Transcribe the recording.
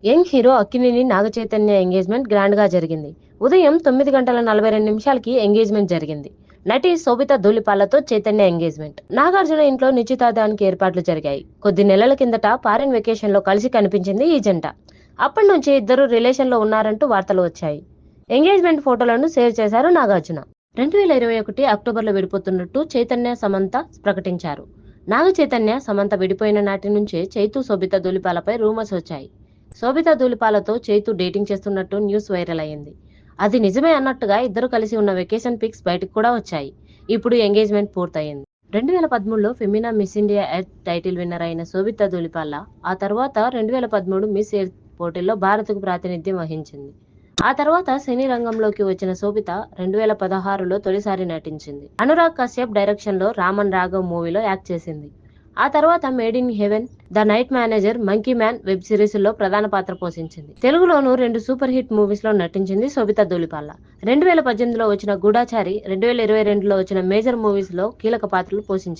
Young hero Akkineni Naga Chaitanya engagement grand గా జరిగింది. ఉదయం 9:42 ఎంగేజ్మెంట్ జరిగింది. నటి శోభిత ధూళిపాలతో చైతన్య ఎంగేజ్మెంట్. నాగార్జున ఇంట్లో నిశ్చితార్థానికి ఏర్పాట్లు జరిగాయి. కొద్ది నెలల కిందట ఫారెన్ వెకేషన్ లో కలిసి కనిపించింది ఈ జంట. అప్పటి నుంచి ఇద్దరు రిలేషన్ లో ఉన్నారంటూ వార్తలు వచ్చాయి. ఎంగేజ్మెంట్ ఫోటోలను షేర్ చేశారు నాగార్జున. 2021 అక్టోబర్లో విడిపోతున్నట్టు చైతన్య సమంత ప్రకటించారు. నాగ చైతన్య సమంత విడిపోయిన నాటి నుంచే చైతు శోభిత ధూళిపాలపై రూమర్స్ వచ్చాయి. శోభిత ధూళిపాలతో చైతు డేటింగ్ చేస్తున్నట్టు న్యూస్ వైరల్ అయ్యింది. అది నిజమే అన్నట్టుగా ఇద్దరు కలిసి ఉన్న వెకేషన్ పిక్స్ బయటకు కూడా వచ్చాయి. ఇప్పుడు ఎంగేజ్మెంట్ పూర్తయింది. 2013లో Femina Miss India Earth title winner అయిన శోభిత ధూళిపాల ఆ తర్వాత 2013 మిస్ ఎర్త్ పోటీల్లో భారత్కు ప్రాతినిధ్యం వహించింది. ఆ తర్వాత సినీ రంగంలోకి వచ్చిన శోభిత 2016లో తొలిసారి నటించింది. అనురాగ్ కశ్యప్ డైరెక్షన్ లో రామన్ రాఘవ్ మూవీలో యాక్ట్ చేసింది. ఆ తర్వాత made in heaven, the night manager, monkey man web series లో ప్రధాన పాత్ర పోషించింది. తెలుగులోనూ 2 సూపర్ హిట్ మూవీస్ లో నటించింది శోభిత ధూళిపాల. 2018లో వచ్చిన గూఢాచారి, 2022లో వచ్చిన మేజర్ మూవీస్ లో కీలక పాత్రలు పోషించింది.